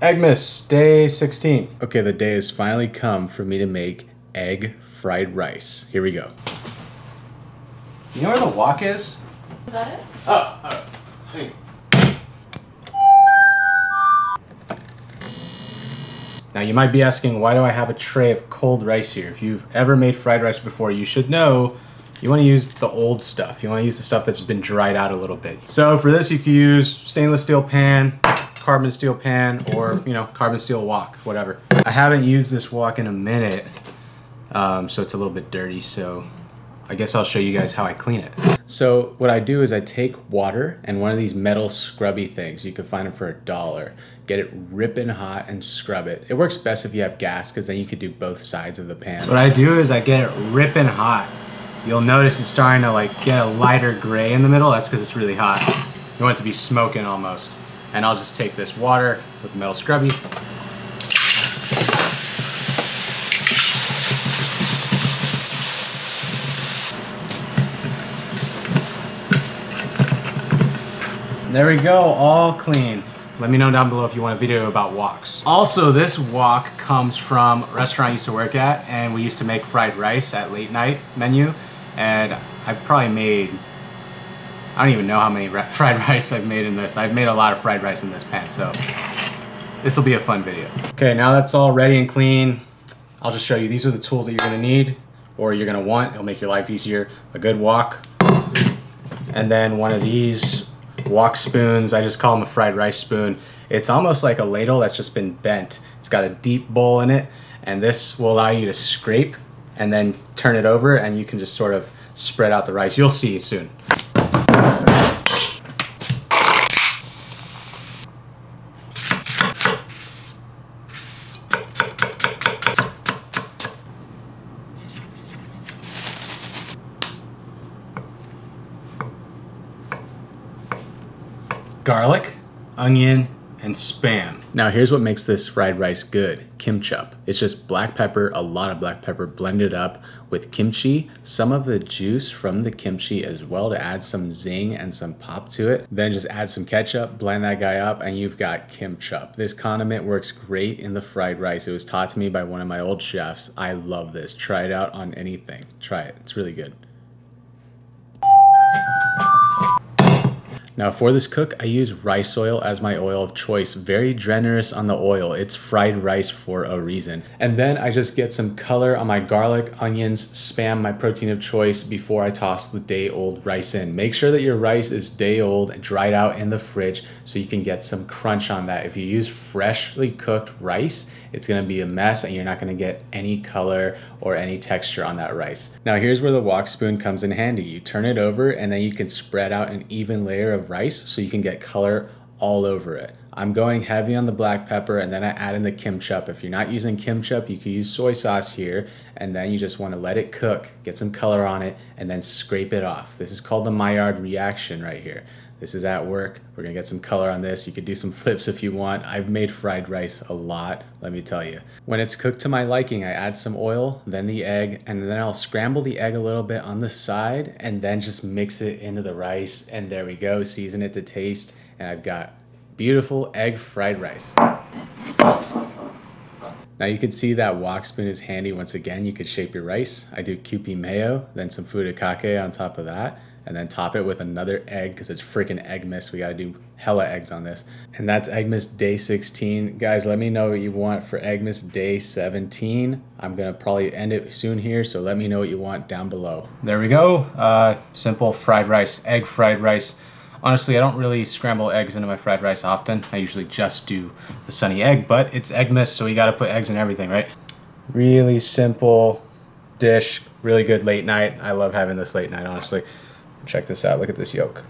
Eggmas, day 16. Okay, the day has finally come for me to make egg fried rice. Here we go. You know where the wok is? Is that it? Oh, see. Now you might be asking, why do I have a tray of cold rice here? If you've ever made fried rice before, you should know you want to use the old stuff. You want to use the stuff that's been dried out a little bit. So for this, you can use stainless steel pan, carbon steel pan, or carbon steel wok, whatever. I haven't used this wok in a minute, so it's a little bit dirty, so I guess I'll show you guys how I clean it. So what I do is I take water and one of these metal scrubby things, you can find them for $1, get it ripping hot and scrub it. It works best if you have gas, because then you could do both sides of the pan. So what I do is I get it ripping hot. You'll notice it's starting to get a lighter gray in the middle. That's because it's really hot. You want it to be smoking almost. And I'll just take this water with the metal scrubby. There we go, all clean. Let me know down below if you want a video about woks. Also, this wok comes from a restaurant I used to work at, and we used to make fried rice at late night menu. And I've probably made, I don't even know how many fried rice I've made in this. I've made a lot of fried rice in this pan, so this will be a fun video. Okay, now that's all ready and clean. I'll just show you, these are the tools that you're gonna need, or you're gonna want. It'll make your life easier. A good wok, and then one of these wok spoons. I just call them a fried rice spoon. It's almost like a ladle that's just been bent. It's got a deep bowl in it, and this will allow you to scrape and then turn it over, and you can just sort of spread out the rice. You'll see soon. Garlic, onion, and Spam. Now here's what makes this fried rice good. Kimchup. It's just black pepper, a lot of black pepper blended up with kimchi, some of the juice from the kimchi as well to add some zing and some pop to it. Then just add some ketchup, blend that guy up, and you've got Kimchup. This condiment works great in the fried rice. It was taught to me by one of my old chefs. I love this. Try it out on anything. Try it. It's really good. Now for this cook, I use rice oil as my oil of choice. Very generous on the oil. It's fried rice for a reason. And then I just get some color on my garlic, onions, Spam, my protein of choice, before I toss the day-old rice in. Make sure that your rice is day-old and dried out in the fridge so you can get some crunch on that. If you use freshly cooked rice, it's gonna be a mess and you're not gonna get any color or any texture on that rice. Now here's where the wok spoon comes in handy. You turn it over and then you can spread out an even layer of rice so you can get color all over it. I'm going heavy on the black pepper, and then I add in the Kimchup. If you're not using Kimchup, you can use soy sauce here, and then you just want to let it cook, get some color on it, and then scrape it off. This is called the Maillard reaction right here. This is at work. We're gonna get some color on this. You could do some flips if you want. I've made fried rice a lot, let me tell you. When it's cooked to my liking, I add some oil, then the egg, and then I'll scramble the egg a little bit on the side, and then just mix it into the rice, and there we go. Season it to taste, and I've got beautiful egg fried rice. Now you can see that wok spoon is handy. Once again, you could shape your rice. I do kewpie mayo, then some furikake on top of that, and then top it with another egg because it's freaking eggmas. We gotta do hella eggs on this. And that's Eggmas day 16. Guys, let me know what you want for Eggmas day 17. I'm gonna probably end it soon here, so let me know what you want down below. There we go, simple fried rice, egg fried rice. Honestly, I don't really scramble eggs into my fried rice often. I usually just do the sunny egg, but it's Eggmas, so you gotta put eggs in everything, right? Really simple dish, really good late night. I love having this late night, honestly. Check this out, look at this yolk.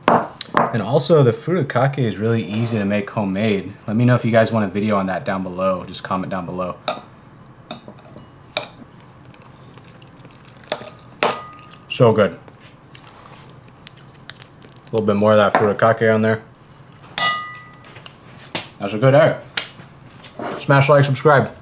And also the furikake is really easy to make homemade. Let me know if you guys want a video on that down below. Just comment down below. So good. A little bit more of that furikake on there. That's a good egg. Smash like, subscribe.